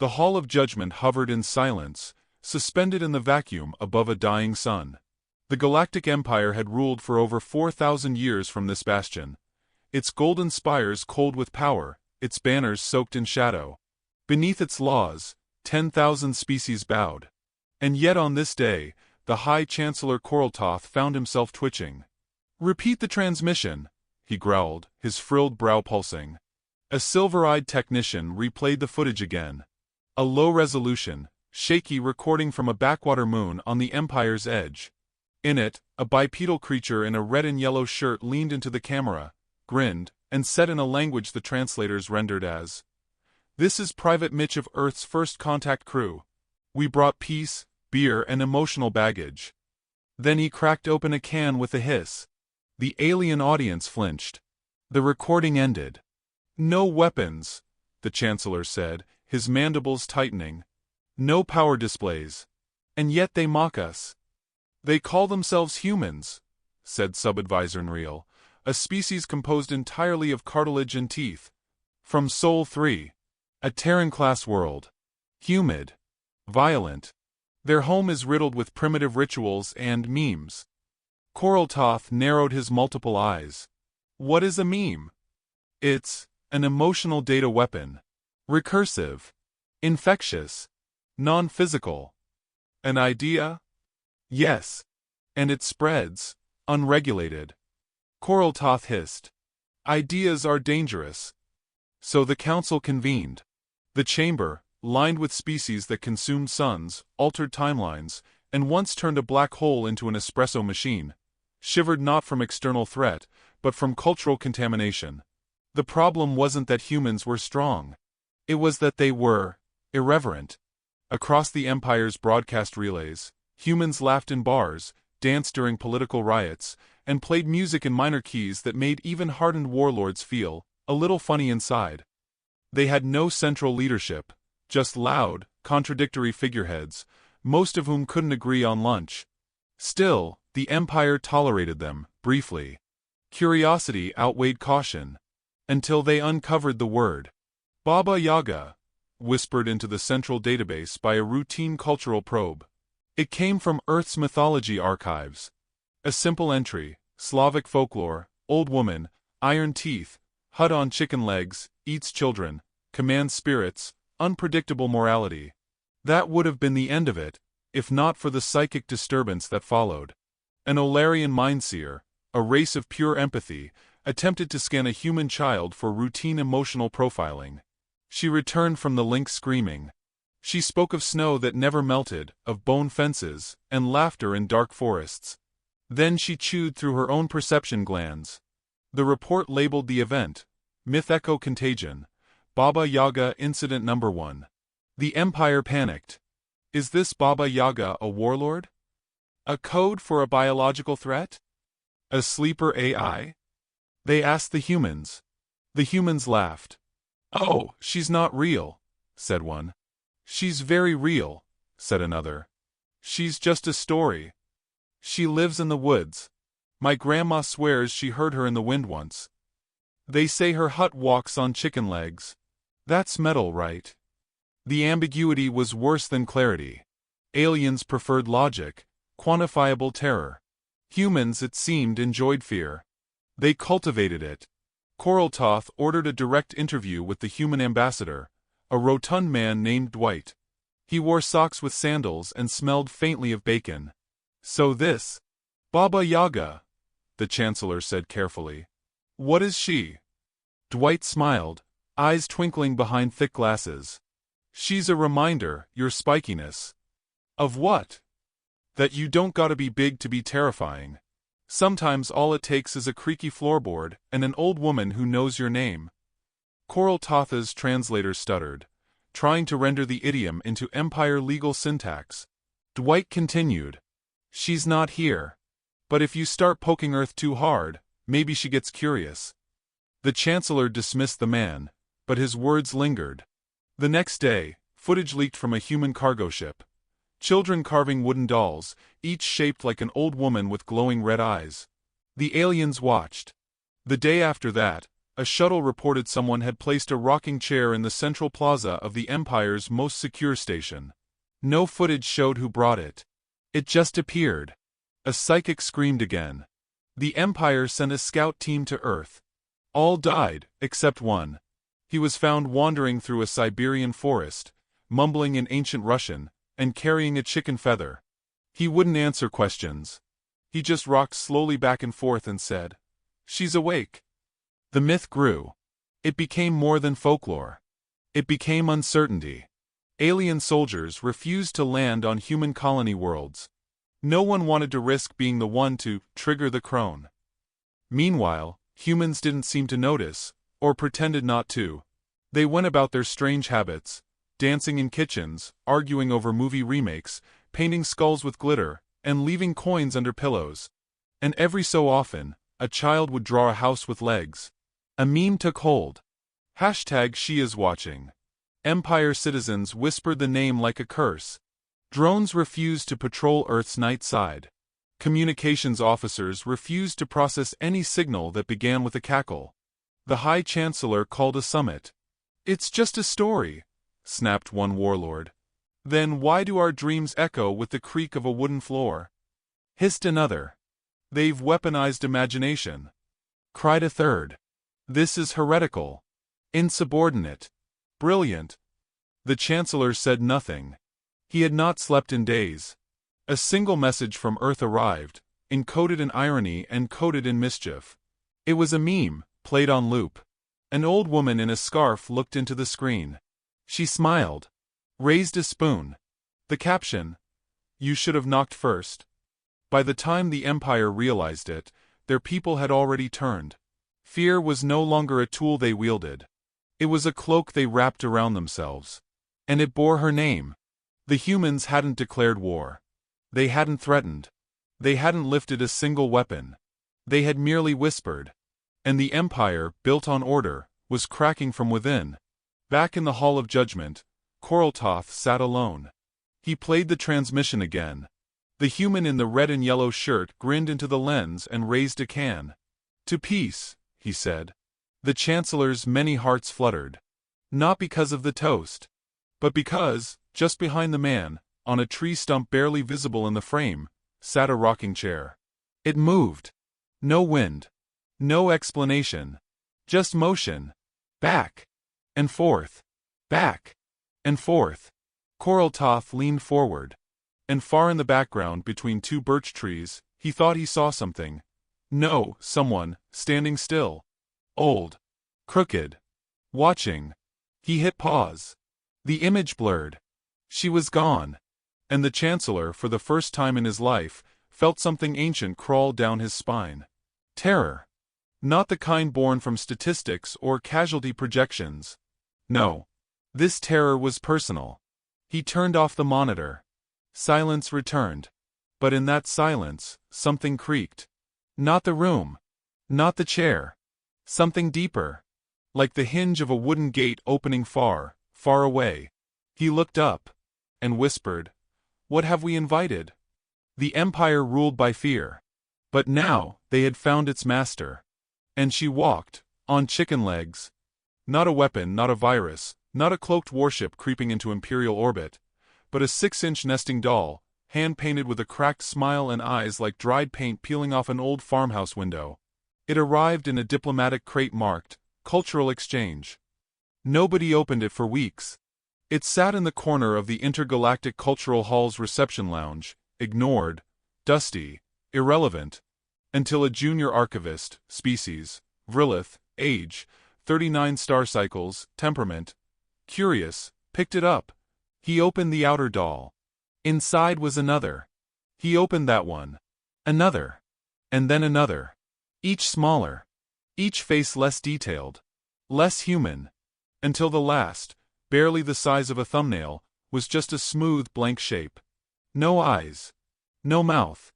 The Hall of Judgment hovered in silence, suspended in the vacuum above a dying sun. The Galactic Empire had ruled for over 4,000 years from this bastion, its golden spires cold with power, its banners soaked in shadow. Beneath its laws, 10,000 species bowed. And yet on this day, the High Chancellor Coraltoth found himself twitching. "Repeat the transmission," he growled, his frilled brow pulsing. A silver-eyed technician replayed the footage again. A low-resolution, shaky recording from a backwater moon on the Empire's edge. In it, a bipedal creature in a red and yellow shirt leaned into the camera, grinned, and said in a language the translators rendered as, "This is Private Mitch of Earth's First Contact Crew. We brought peace, beer, and emotional baggage." Then he cracked open a can with a hiss. The alien audience flinched. The recording ended. "No weapons," the Chancellor said, his mandibles tightening. "No power displays. And yet they mock us." "They call themselves humans," said Sub-Advisor Nreel, "a species composed entirely of cartilage and teeth. From Sol 3. A Terran-class world. Humid. Violent. Their home is riddled with primitive rituals and memes." Coraltoth narrowed his multiple eyes. "What is a meme?" "It's an emotional data weapon. Recursive. Infectious. Non-physical. An idea?" "Yes. And it spreads, unregulated." Coraltoth hissed. "Ideas are dangerous." So the council convened. The chamber, lined with species that consumed suns, altered timelines, and once turned a black hole into an espresso machine, shivered not from external threat, but from cultural contamination. The problem wasn't that humans were strong. It was that they were irreverent. Across the Empire's broadcast relays, humans laughed in bars, danced during political riots, and played music in minor keys that made even hardened warlords feel a little funny inside. They had no central leadership, just loud, contradictory figureheads, most of whom couldn't agree on lunch. Still, the Empire tolerated them, briefly. Curiosity outweighed caution. Until they uncovered the word. "Baba Yaga," whispered into the central database by a routine cultural probe. It came from Earth's mythology archives. A simple entry, Slavic folklore, old woman, iron teeth, hut on chicken legs, eats children, commands spirits, unpredictable morality. That would have been the end of it, if not for the psychic disturbance that followed. An Olarian mindseer, a race of pure empathy, attempted to scan a human child for routine emotional profiling. She returned from the link screaming. She spoke of snow that never melted, of bone fences, and laughter in dark forests. Then she chewed through her own perception glands. The report labeled the event, Myth Echo Contagion, Baba Yaga Incident Number 1. The Empire panicked. Is this Baba Yaga a warlord? A code for a biological threat? A sleeper AI? They asked the humans. The humans laughed. "Oh, she's not real," said one. "She's very real," said another. "She's just a story. She lives in the woods. My grandma swears she heard her in the wind once. They say her hut walks on chicken legs. That's metal, right?" The ambiguity was worse than clarity. Aliens preferred logic, quantifiable terror. Humans, it seemed, enjoyed fear. They cultivated it. Coraltoth ordered a direct interview with the human ambassador, a rotund man named Dwight. He wore socks with sandals and smelled faintly of bacon. "So this Baba Yaga," the Chancellor said carefully. "What is she?" Dwight smiled, eyes twinkling behind thick glasses. "She's a reminder, your spikiness." "Of what?" "That you don't gotta be big to be terrifying. Sometimes all it takes is a creaky floorboard and an old woman who knows your name." Coraltotha's translator stuttered, trying to render the idiom into Empire legal syntax. Dwight continued. "She's not here. But if you start poking Earth too hard, maybe she gets curious." The Chancellor dismissed the man, but his words lingered. The next day, footage leaked from a human cargo ship. Children carving wooden dolls, each shaped like an old woman with glowing red eyes. The aliens watched. The day after that, A shuttle reported someone had placed a rocking chair in the central plaza of the Empire's most secure station. No footage showed who brought it. It just appeared. A psychic screamed again. The Empire sent a scout team to Earth. All died, except one. He was found wandering through a Siberian forest, mumbling in ancient Russian, and carrying a chicken feather. He wouldn't answer questions. He just rocked slowly back and forth and said, "She's awake." The myth grew. It became more than folklore. It became uncertainty. Alien soldiers refused to land on human colony worlds. No one wanted to risk being the one to trigger the crone. Meanwhile, humans didn't seem to notice, or pretended not to. They went about their strange habits, dancing in kitchens, arguing over movie remakes, painting skulls with glitter, and leaving coins under pillows. And every so often, a child would draw a house with legs. A meme took hold. #she is watching. Empire citizens whispered the name like a curse. Drones refused to patrol Earth's night side. Communications officers refused to process any signal that began with a cackle. The High Chancellor called a summit. "It's just a story," snapped one warlord. "Then why do our dreams echo with the creak of a wooden floor?" hissed another. "They've weaponized imagination," cried a third. "This is heretical. Insubordinate. Brilliant." The Chancellor said nothing. He had not slept in days. A single message from Earth arrived, encoded in irony and coded in mischief. It was a meme, played on loop. An old woman in a scarf looked into the screen. She smiled. Raised a spoon. The caption: "You should have knocked first." By the time the Empire realized it, their people had already turned. Fear was no longer a tool they wielded. It was a cloak they wrapped around themselves. And it bore her name. The humans hadn't declared war. They hadn't threatened. They hadn't lifted a single weapon. They had merely whispered. And the Empire, built on order, was cracking from within. Back in the Hall of Judgment, Koroltoth sat alone. He played the transmission again. The human in the red and yellow shirt grinned into the lens and raised a can. "To peace," he said. The Chancellor's many hearts fluttered. Not because of the toast, but because, just behind the man, on a tree stump barely visible in the frame, sat a rocking chair. It moved. No wind. No explanation. Just motion. Back. And forth. Back. And forth. Koroltoth leaned forward. And far in the background between two birch trees, he thought he saw something. No, someone, standing still. Old. Crooked. Watching. He hit pause. The image blurred. She was gone. And the Chancellor, for the first time in his life, felt something ancient crawl down his spine. Terror. Not the kind born from statistics or casualty projections. No. This terror was personal. He turned off the monitor. Silence returned. But in that silence, something creaked. Not the room. Not the chair. Something deeper. Like the hinge of a wooden gate opening far, far away. He looked up. And whispered, "What have we invited?" The Empire ruled by fear. But now, they had found its master. And she walked, on chicken legs. Not a weapon, not a virus, not a cloaked warship creeping into Imperial orbit, but a 6-inch nesting doll, hand-painted with a cracked smile and eyes like dried paint peeling off an old farmhouse window. It arrived in a diplomatic crate marked, "Cultural Exchange." Nobody opened it for weeks. It sat in the corner of the Intergalactic Cultural Hall's reception lounge, ignored, dusty, irrelevant, until a junior archivist, species, Vrilith, age, 39 star cycles, temperament, curious, picked it up. He opened the outer doll. Inside was another. He opened that one. Another. And then another. Each smaller. Each face less detailed. Less human. Until the last, barely the size of a thumbnail, was just a smooth blank shape. No eyes. No mouth.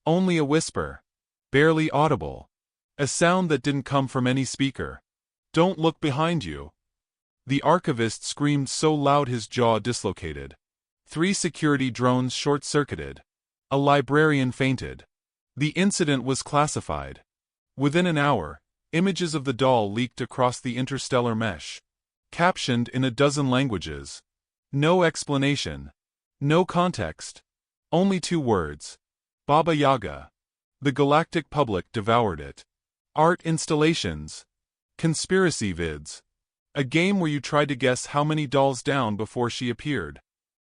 Only a whisper. Barely audible. A sound that didn't come from any speaker. "Don't look behind you." The archivist screamed so loud his jaw dislocated. 3 security drones short-circuited. A librarian fainted. The incident was classified. Within an hour, Images of the doll leaked across the interstellar mesh. Captioned in a dozen languages. No explanation. No context. Only 2 words. Baba Yaga. The galactic public devoured it. Art installations. Conspiracy vids. A game where you tried to guess how many dolls down before she appeared.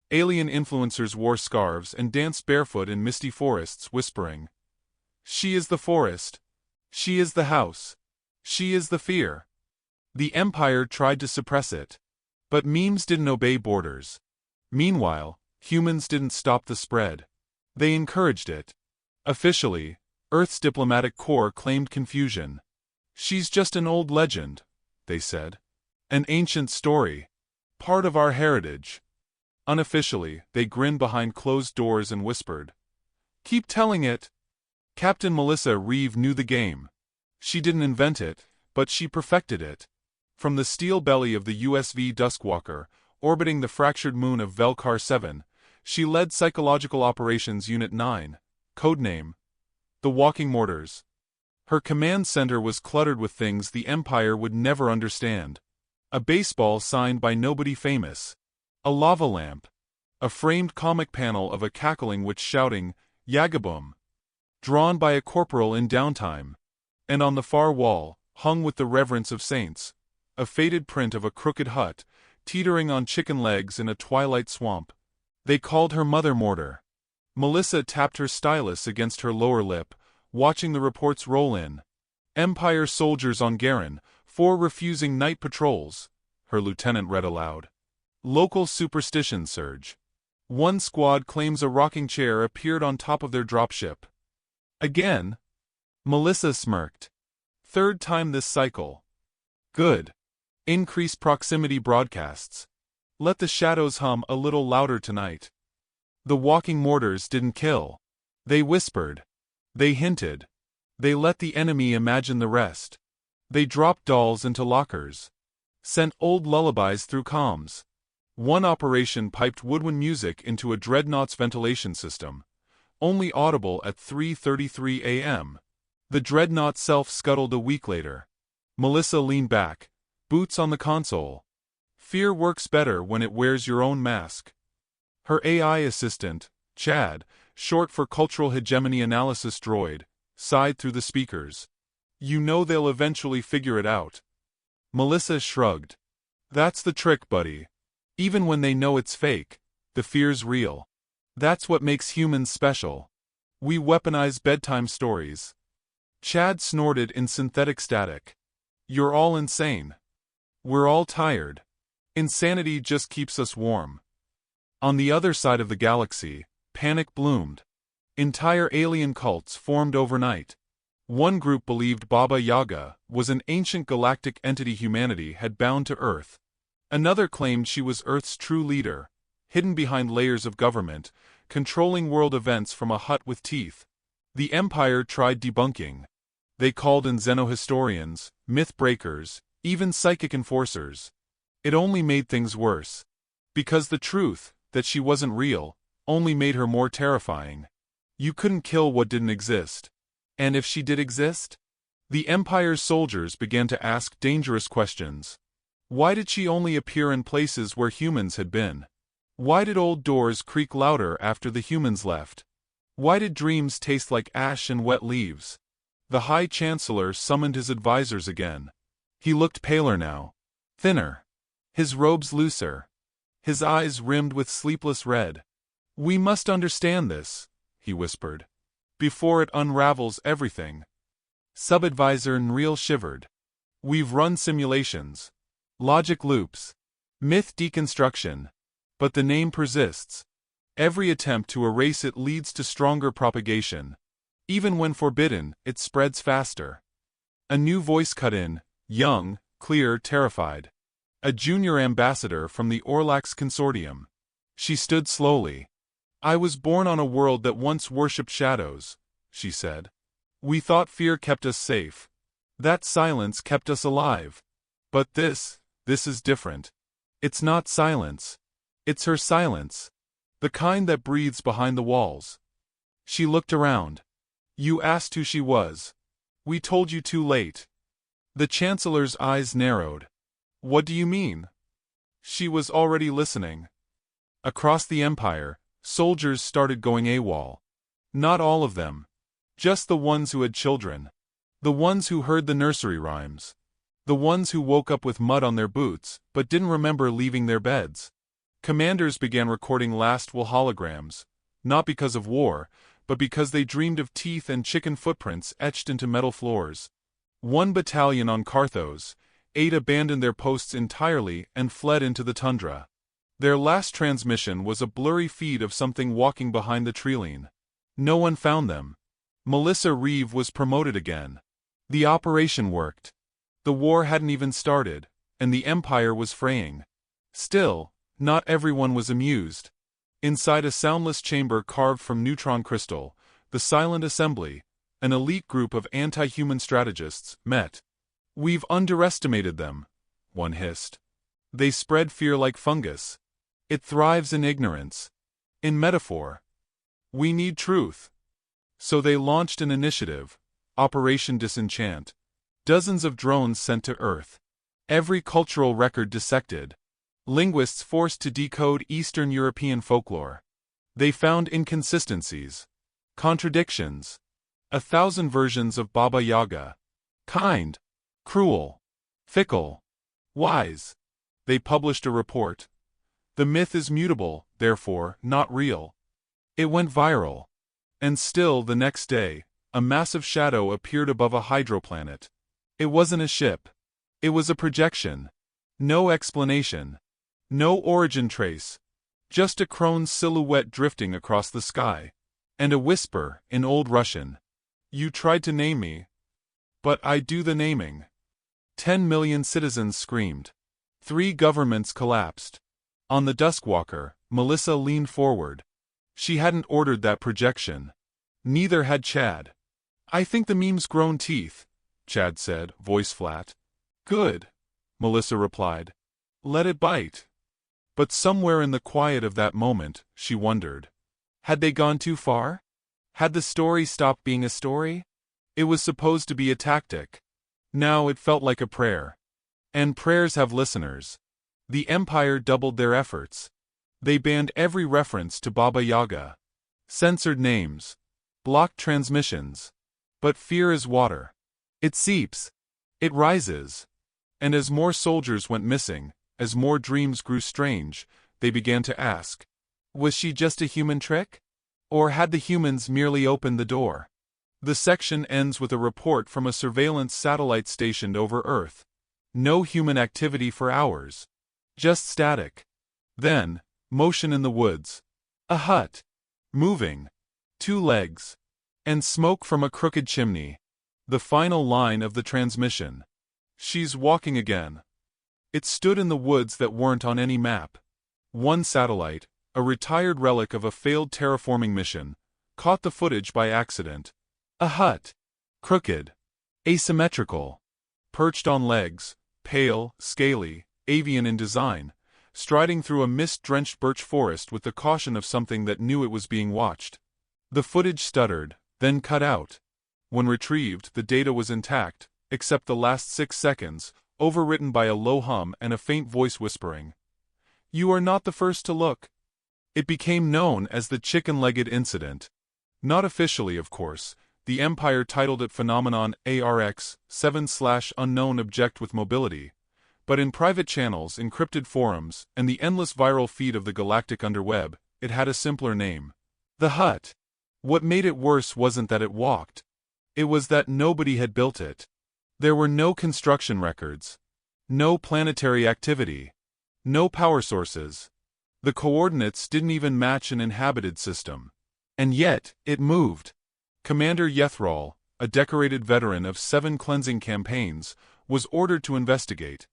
Alien influencers wore scarves and danced barefoot in misty forests, whispering, "She is the forest. She is the house. She is the fear." The Empire tried to suppress it. But memes didn't obey borders. Meanwhile, humans didn't stop the spread. They encouraged it. Officially, Earth's diplomatic corps claimed confusion. "She's just an old legend," they said. "An ancient story. Part of our heritage." Unofficially, they grinned behind closed doors and whispered, "Keep telling it." Captain Melissa Reeve knew the game. She didn't invent it, but she perfected it. From the steel belly of the USV Duskwalker, orbiting the fractured moon of Velkar 7, she led Psychological Operations Unit 9, codename the Walking Mortars. Her command center was cluttered with things the Empire would never understand. A baseball signed by nobody famous. A lava lamp. A framed comic panel of a cackling witch shouting, "Yagaboom!" drawn by a corporal in downtime. And on the far wall, hung with the reverence of saints, a faded print of a crooked hut, teetering on chicken legs in a twilight swamp. They called her Mother Mortar. Melissa tapped her stylus against her lower lip, watching the reports roll in. "Empire soldiers on Garen, 4 refusing night patrols," her lieutenant read aloud. "Local superstition surge. 1 squad claims a rocking chair appeared on top of their dropship." "Again?" Melissa smirked. "3rd time this cycle." "Good. Increase proximity broadcasts. Let the shadows hum a little louder tonight." The walking mortars didn't kill. They whispered. They hinted. They let the enemy imagine the rest. They dropped dolls into lockers. Sent old lullabies through comms. One operation piped woodwind music into a dreadnought's ventilation system, only audible at 3:33 a.m. The dreadnought self-scuttled a week later. Melissa leaned back, boots on the console. Fear works better when it wears your own mask. Her AI assistant, Chad, short for Cultural Hegemony Analysis Droid, sighed through the speakers. "You know they'll eventually figure it out." Melissa shrugged. "That's the trick, buddy. Even when they know it's fake, the fear's real. That's what makes humans special. We weaponize bedtime stories." Chad snorted in synthetic static. "You're all insane. We're all tired. Insanity just keeps us warm." On the other side of the galaxy, panic bloomed. Entire alien cults formed overnight. One group believed Baba Yaga was an ancient galactic entity humanity had bound to Earth. Another claimed she was Earth's true leader, hidden behind layers of government, controlling world events from a hut with teeth. The Empire tried debunking. They called in xenohistorians, myth breakers, even psychic enforcers. It only made things worse. Because the truth, that she wasn't real, only made her more terrifying. You couldn't kill what didn't exist. And if she did exist? The Empire's soldiers began to ask dangerous questions. Why did she only appear in places where humans had been? Why did old doors creak louder after the humans left? Why did dreams taste like ash and wet leaves? The High Chancellor summoned his advisors again. He looked paler now. Thinner. His robes looser. His eyes rimmed with sleepless red. "We must understand this," he whispered, "before it unravels everything." Sub-advisor Nreel shivered. "We've run simulations. Logic loops. Myth deconstruction. But the name persists. Every attempt to erase it leads to stronger propagation. Even when forbidden, it spreads faster." A new voice cut in, young, clear, terrified. A junior ambassador from the Orlax Consortium. She stood slowly. "I was born on a world that once worshipped shadows," she said. "We thought fear kept us safe. That silence kept us alive. But this is different. It's not silence. It's her silence. The kind that breathes behind the walls." She looked around. "You asked who she was. We told you too late." The Chancellor's eyes narrowed. What do you mean? She was already listening. Across the Empire, soldiers started going AWOL. Not all of them. Just the ones who had children. The ones who heard the nursery rhymes. The ones who woke up with mud on their boots, but didn't remember leaving their beds. Commanders began recording last will holograms, not because of war, but because they dreamed of teeth and chicken footprints etched into metal floors. One battalion on Carthos, 8 abandoned their posts entirely and fled into the tundra. Their last transmission was a blurry feed of something walking behind the treeline. No one found them. Melissa Reeve was promoted again. The operation worked. The war hadn't even started, and the Empire was fraying. Still, not everyone was amused. Inside a soundless chamber carved from neutron crystal, the Silent Assembly, an elite group of anti-human strategists, met. We've underestimated them, one hissed. They spread fear like fungus. It thrives in ignorance. In metaphor. We need truth. So they launched an initiative, Operation Disenchant. Dozens of drones sent to Earth. Every cultural record dissected. Linguists forced to decode Eastern European folklore. They found inconsistencies. Contradictions. 1,000 versions of Baba Yaga. Kind. Cruel. Fickle. Wise. They published a report. The myth is mutable, therefore, not real. It went viral. And still the next day, a massive shadow appeared above a hydroplanet. It wasn't a ship. It was a projection. No explanation. No origin trace. Just a crone's silhouette drifting across the sky. And a whisper, in Old Russian. You tried to name me. But I do the naming. 10 million citizens screamed. 3 governments collapsed. On the Duskwalker, Melissa leaned forward. She hadn't ordered that projection. Neither had Chad. I think the meme's grown teeth, Chad said, voice flat. Good, Melissa replied. Let it bite. But somewhere in the quiet of that moment, she wondered. Had they gone too far? Had the story stopped being a story? It was supposed to be a tactic. Now it felt like a prayer. And prayers have listeners. The Empire doubled their efforts. They banned every reference to Baba Yaga. Censored names. Blocked transmissions. But fear is water. It seeps. It rises. And as more soldiers went missing, as more dreams grew strange, they began to ask, was she just a human trick? Or had the humans merely opened the door? The section ends with a report from a surveillance satellite stationed over Earth. No human activity for hours. Just static. Then, motion in the woods. A hut. Moving. 2 legs. And smoke from a crooked chimney. The final line of the transmission. She's walking again. It stood in the woods that weren't on any map. One satellite, a retired relic of a failed terraforming mission, caught the footage by accident. A hut. Crooked. Asymmetrical. Perched on legs, pale, scaly, avian in design, striding through a mist-drenched birch forest with the caution of something that knew it was being watched. The footage stuttered, then cut out. When retrieved, the data was intact, except the last 6 seconds, overwritten by a low hum and a faint voice whispering. You are not the first to look. It became known as the chicken-legged incident. Not officially, of course. The Empire titled it Phenomenon ARX 7/Unknown Object with Mobility. But in private channels, encrypted forums, and the endless viral feed of the galactic underweb, it had a simpler name. The Hut. What made it worse wasn't that it walked. It was that nobody had built it. There were no construction records. No planetary activity. No power sources. The coordinates didn't even match an inhabited system. And yet, it moved. Commander Yethrol, a decorated veteran of 7 cleansing campaigns, was ordered to investigate.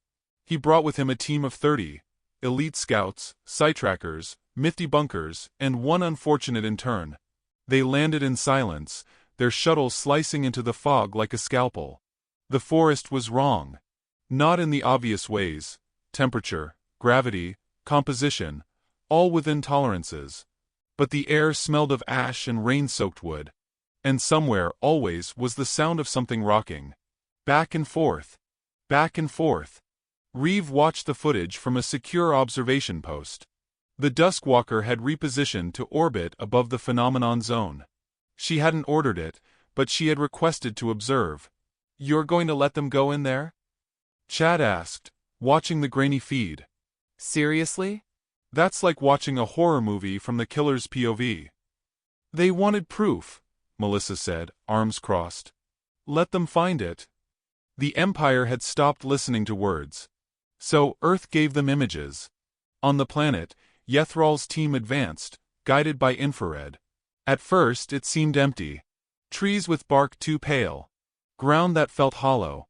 He brought with him a team of 30, elite scouts, site-trackers, myth debunkers, and 1 unfortunate intern. They landed in silence, their shuttle slicing into the fog like a scalpel. The forest was wrong. Not in the obvious ways: temperature, gravity, composition, all within tolerances. But the air smelled of ash and rain-soaked wood. And somewhere, always, was the sound of something rocking. Back and forth. Back and forth. Reeve watched the footage from a secure observation post. The Duskwalker had repositioned to orbit above the phenomenon zone. She hadn't ordered it, but she had requested to observe. "You're going to let them go in there?" Chad asked, watching the grainy feed. "Seriously? That's like watching a horror movie from the killer's POV." "They wanted proof," Melissa said, arms crossed. "Let them find it." The Empire had stopped listening to words. So Earth gave them images. On the planet, Yethral's team advanced, guided by infrared. At first it seemed empty. Trees with bark too pale. Ground that felt hollow.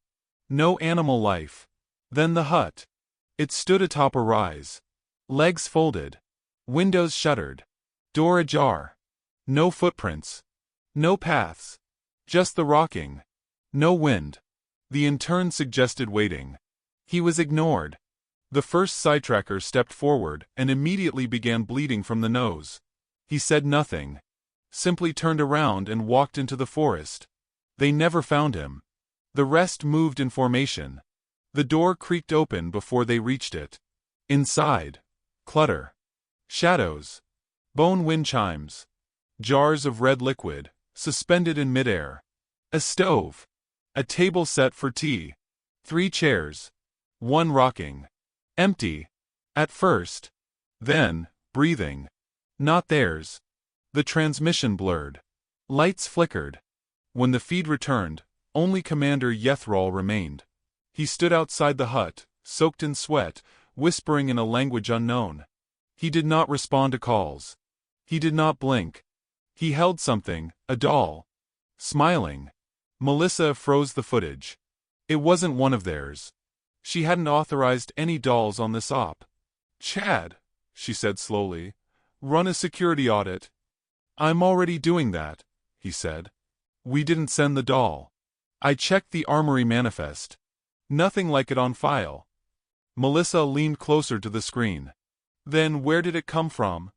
No animal life. Then the hut. It stood atop a rise. Legs folded. Windows shuttered. Door ajar. No footprints. No paths. Just the rocking. No wind. The intern suggested waiting. He was ignored. The first sidetracker stepped forward and immediately began bleeding from the nose. He said nothing. Simply turned around and walked into the forest. They never found him. The rest moved in formation. The door creaked open before they reached it. Inside. Clutter. Shadows. Bone wind chimes. Jars of red liquid, suspended in midair. A stove. A table set for tea. 3 chairs. 1 rocking. Empty. At first. Then, breathing. Not theirs. The transmission blurred. Lights flickered. When the feed returned, only Commander Yethral remained. He stood outside the hut, soaked in sweat, whispering in a language unknown. He did not respond to calls. He did not blink. He held something, a doll. Smiling. Melissa froze the footage. It wasn't one of theirs. She hadn't authorized any dolls on this op. "Chad," she said slowly, "run a security audit." "I'm already doing that," he said. "We didn't send the doll. I checked the armory manifest. Nothing like it on file." Melissa leaned closer to the screen. "Then where did it come from?"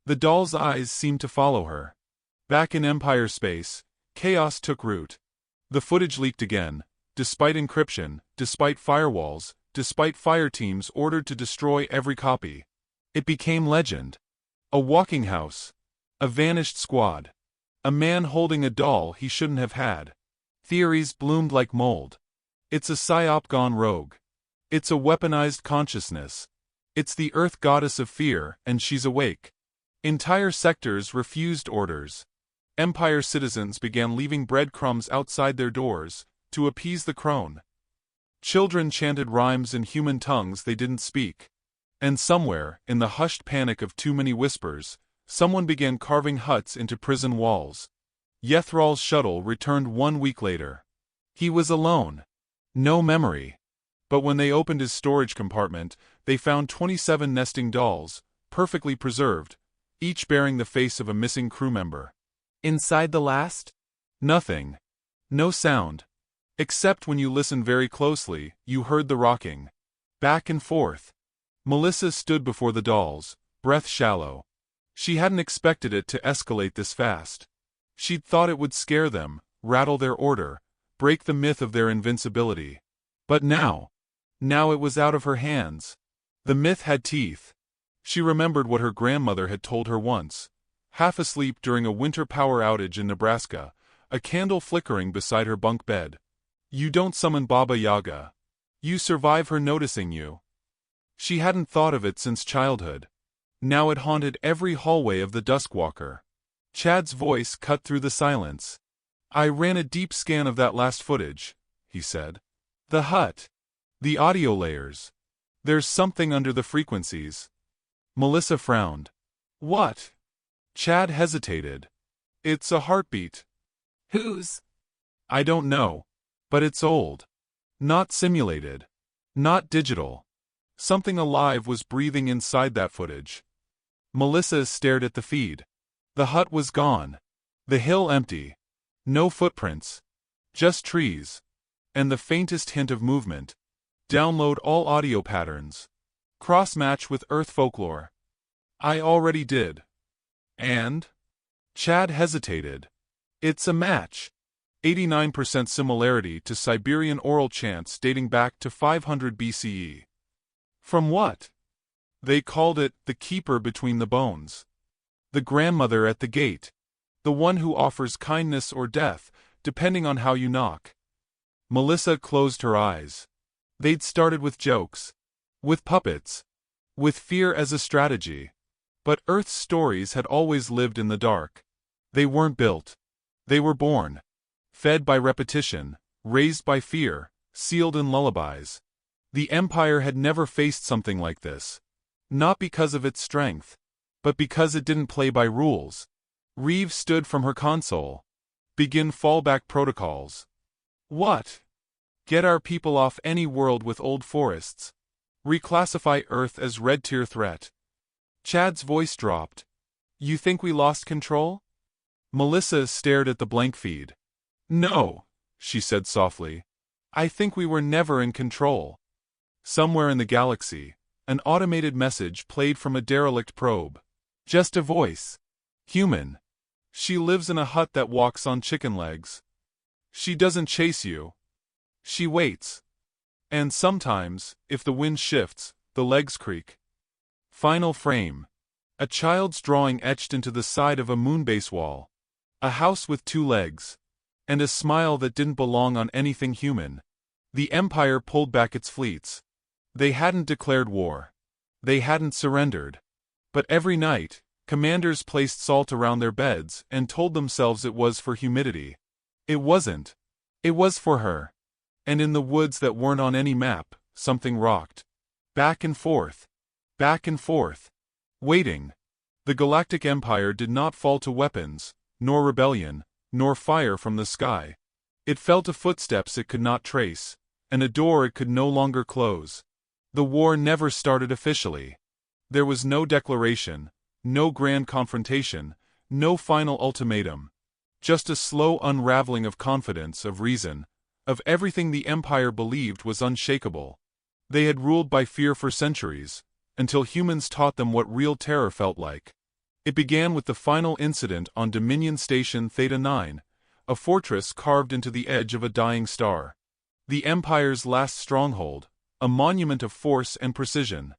The doll's eyes seemed to follow her. Back in Empire space, chaos took root. The footage leaked again, despite encryption, despite firewalls, despite fire teams ordered to destroy every copy. It became legend. A walking house. A vanished squad. A man holding a doll he shouldn't have had. Theories bloomed like mold. It's a psyop gone rogue. It's a weaponized consciousness. It's the Earth goddess of fear, and she's awake. Entire sectors refused orders. Empire citizens began leaving breadcrumbs outside their doors, to appease the crone. Children chanted rhymes in human tongues they didn't speak. And somewhere, in the hushed panic of too many whispers, someone began carving huts into prison walls. Yethral's shuttle returned 1 week later. He was alone. No memory. But when they opened his storage compartment, they found 27 nesting dolls, perfectly preserved, each bearing the face of a missing crew member. Inside the last? Nothing. No sound. Except when you listened very closely, you heard the rocking. Back and forth. Melissa stood before the dolls, breath shallow. She hadn't expected it to escalate this fast. She'd thought it would scare them, rattle their order, break the myth of their invincibility. But now it was out of her hands. The myth had teeth. She remembered what her grandmother had told her once. Half asleep during a winter power outage in Nebraska, a candle flickering beside her bunk bed. You don't summon Baba Yaga. You survive her noticing you. She hadn't thought of it since childhood. Now it haunted every hallway of the Duskwalker. Chad's voice cut through the silence. "I ran a deep scan of that last footage," he said. "The hut. The audio layers. There's something under the frequencies." Melissa frowned. "What?" Chad hesitated. "It's a heartbeat." "Whose?" "I don't know. But it's old. Not simulated. Not digital. Something alive was breathing inside that footage." Melissa stared at the feed. The hut was gone. The hill empty. No footprints. Just trees. And the faintest hint of movement. Download all audio patterns. Cross-match with Earth folklore. "I already did." "And?" Chad hesitated. "It's a match. 89% similarity to Siberian oral chants dating back to 500 BCE. From what? They called it the keeper between the bones. The grandmother at the gate. The one who offers kindness or death, depending on how you knock. Melissa closed her eyes. They'd started with jokes. With puppets. With fear as a strategy. But Earth's stories had always lived in the dark. They weren't built. They were born. Fed by repetition, raised by fear, sealed in lullabies. The Empire had never faced something like this. Not because of its strength, but because it didn't play by rules. Reeve stood from her console. Begin fallback protocols. What? Get our people off any world with old forests. Reclassify Earth as red tier threat. Chad's voice dropped. You think we lost control? Melissa stared at the blank feed. No, she said softly. I think we were never in control. Somewhere in the galaxy, an automated message played from a derelict probe. Just a voice. Human. She lives in a hut that walks on chicken legs. She doesn't chase you. She waits. And sometimes, if the wind shifts, the legs creak. Final frame. A child's drawing etched into the side of a moonbase wall. A house with 2 legs. And a smile that didn't belong on anything human. The Empire pulled back its fleets. They hadn't declared war. They hadn't surrendered. But every night, commanders placed salt around their beds and told themselves it was for humidity. It wasn't. It was for her. And in the woods that weren't on any map, something rocked. Back and forth. Back and forth. Waiting. The Galactic Empire did not fall to weapons, nor rebellion, nor fire from the sky. It fell to footsteps it could not trace, and a door it could no longer close. The war never started officially. There was no declaration, no grand confrontation, no final ultimatum. Just a slow unraveling of confidence, of reason, of everything the Empire believed was unshakable. They had ruled by fear for centuries, until humans taught them what real terror felt like. It began with the final incident on Dominion Station Theta 9, a fortress carved into the edge of a dying star. The Empire's last stronghold, a monument of force and precision.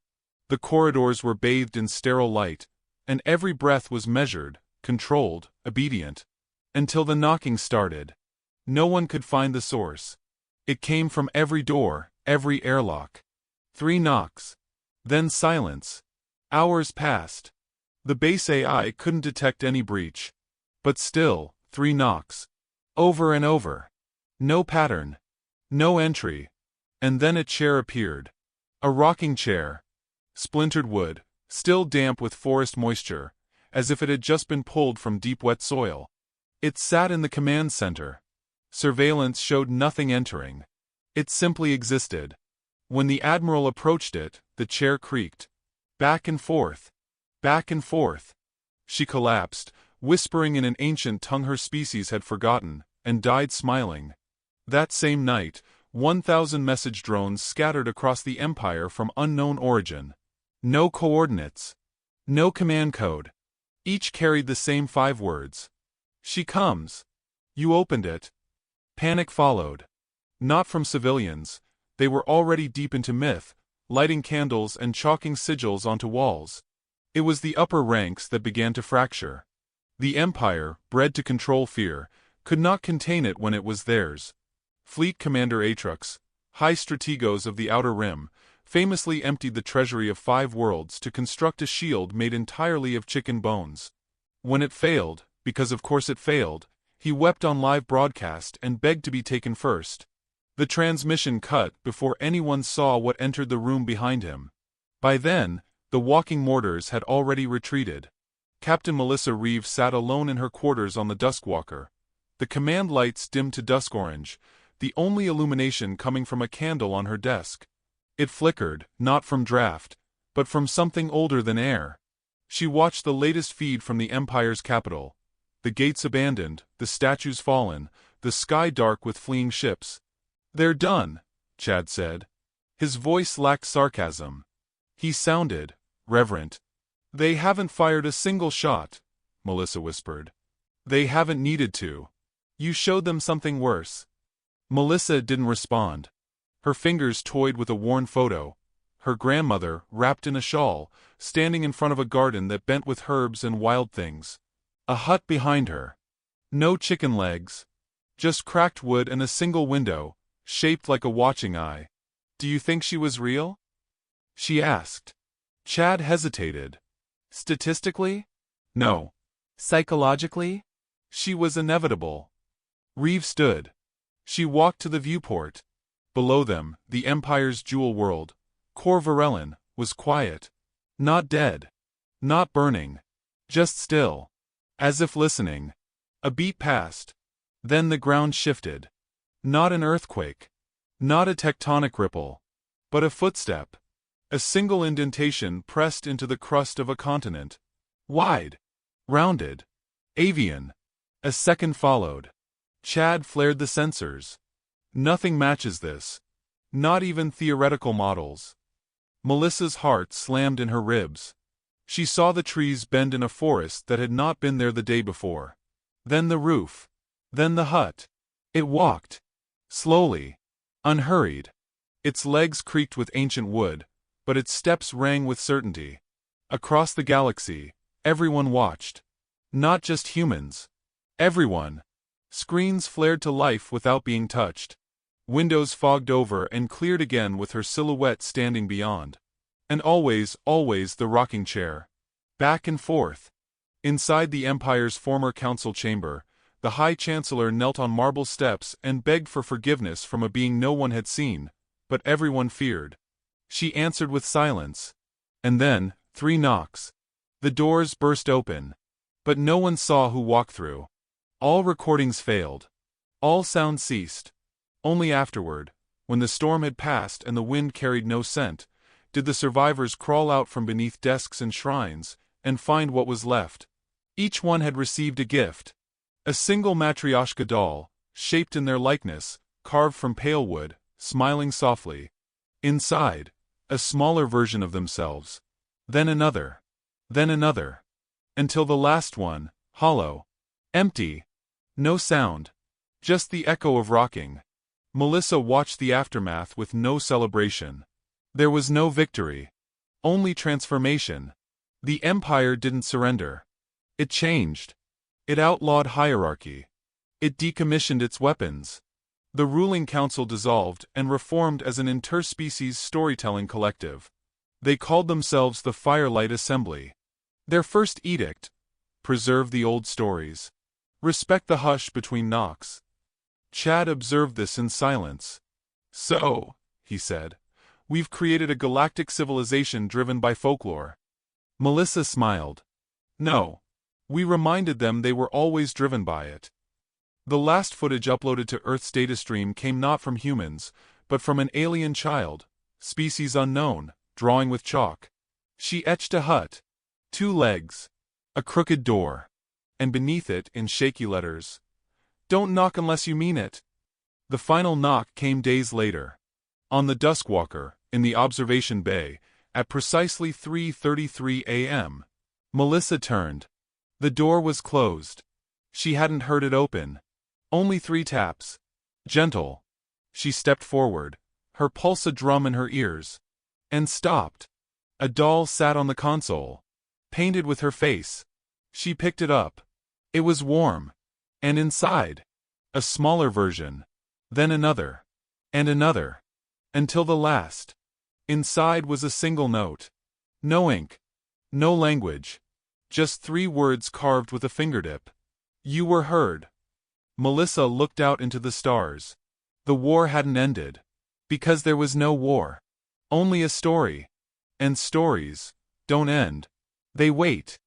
The corridors were bathed in sterile light, and every breath was measured, controlled, obedient. Until the knocking started. No one could find the source. It came from every door, every airlock. 3 knocks. Then silence. Hours passed. The base AI couldn't detect any breach. But still, 3 knocks. Over and over. No pattern. No entry. And then a chair appeared. A rocking chair. Splintered wood, still damp with forest moisture, as if it had just been pulled from deep wet soil. It sat in the command center. Surveillance showed nothing entering. It simply existed. When the Admiral approached it, the chair creaked. Back and forth. Back and forth. She collapsed, whispering in an ancient tongue her species had forgotten, and died smiling. That same night, 1,000 message drones scattered across the Empire from unknown origin. No coordinates. No command code. Each carried the same 5 words. She comes. You opened it. Panic followed. Not from civilians. They were already deep into myth, lighting candles and chalking sigils onto walls. It was the upper ranks that began to fracture. The Empire, bred to control fear, could not contain it when it was theirs. Fleet Commander Atrux, High Strategos of the Outer Rim, famously emptied the treasury of 5 worlds to construct a shield made entirely of chicken bones. When it failed, because of course it failed, he wept on live broadcast and begged to be taken first. The transmission cut before anyone saw what entered the room behind him. By then, the walking mortars had already retreated. Captain Melissa Reeve sat alone in her quarters on the Duskwalker. The command lights dimmed to dusk orange, the only illumination coming from a candle on her desk. It flickered, not from draft, but from something older than air. She watched the latest feed from the Empire's capital. The gates abandoned, the statues fallen, the sky dark with fleeing ships. They're done, Chad said. His voice lacked sarcasm. He sounded reverent. They haven't fired a single shot, Melissa whispered. They haven't needed to. You showed them something worse. Melissa didn't respond. Her fingers toyed with a worn photo. Her grandmother, wrapped in a shawl, standing in front of a garden that bent with herbs and wild things. A hut behind her. No chicken legs. Just cracked wood and a single window, shaped like a watching eye. Do you think she was real? She asked. Chad hesitated. Statistically? No. Psychologically? She was inevitable. Reeve stood. She walked to the viewport. Below them, the Empire's jewel world, Cor Varellin, was quiet. Not dead. Not burning. Just still. As if listening. A beat passed. Then the ground shifted. Not an earthquake. Not a tectonic ripple. But a footstep. A single indentation pressed into the crust of a continent. Wide. Rounded. Avian. A second followed. Chad flared the sensors. Nothing matches this. Not even theoretical models. Melissa's heart slammed in her ribs. She saw the trees bend in a forest that had not been there the day before. Then the roof. Then the hut. It walked. Slowly. Unhurried. Its legs creaked with ancient wood, but its steps rang with certainty. Across the galaxy, everyone watched. Not just humans. Everyone. Screens flared to life without being touched. Windows fogged over and cleared again with her silhouette standing beyond. And always, always the rocking chair. Back and forth. Inside the Empire's former council chamber, the High Chancellor knelt on marble steps and begged for forgiveness from a being no one had seen, but everyone feared. She answered with silence. And then, 3 knocks. The doors burst open. But no one saw who walked through. All recordings failed. All sound ceased. Only afterward, when the storm had passed and the wind carried no scent, did the survivors crawl out from beneath desks and shrines, and find what was left. Each one had received a gift. A single matryoshka doll, shaped in their likeness, carved from pale wood, smiling softly. Inside, a smaller version of themselves. Then another. Then another. Until the last one, hollow. Empty. No sound. Just the echo of rocking. Melissa watched the aftermath with no celebration. There was no victory. Only transformation. The Empire didn't surrender. It changed. It outlawed hierarchy. It decommissioned its weapons. The ruling council dissolved and reformed as an interspecies storytelling collective. They called themselves the Firelight Assembly. Their first edict: preserve the old stories. Respect the hush between knocks. Chad observed this in silence. So, he said, we've created a galactic civilization driven by folklore. Melissa smiled. No. We reminded them they were always driven by it. The last footage uploaded to Earth's datastream came not from humans, but from an alien child, species unknown, drawing with chalk. She etched a hut. 2 legs. A crooked door. And beneath it, in shaky letters, "Don't knock unless you mean it." The final knock came days later. On the Duskwalker, in the observation bay, at precisely 3:33 a.m. Melissa turned. The door was closed. She hadn't heard it open. Only 3 taps. Gentle. She stepped forward, her pulse a drum in her ears. And stopped. A doll sat on the console. Painted with her face. She picked it up. It was warm. And inside, a smaller version. Then another. And another. Until the last. Inside was a single note. No ink. No language. Just 3 words carved with a fingertip. You were heard. Melissa looked out into the stars. The war hadn't ended. Because there was no war. Only a story. And stories don't end. They wait.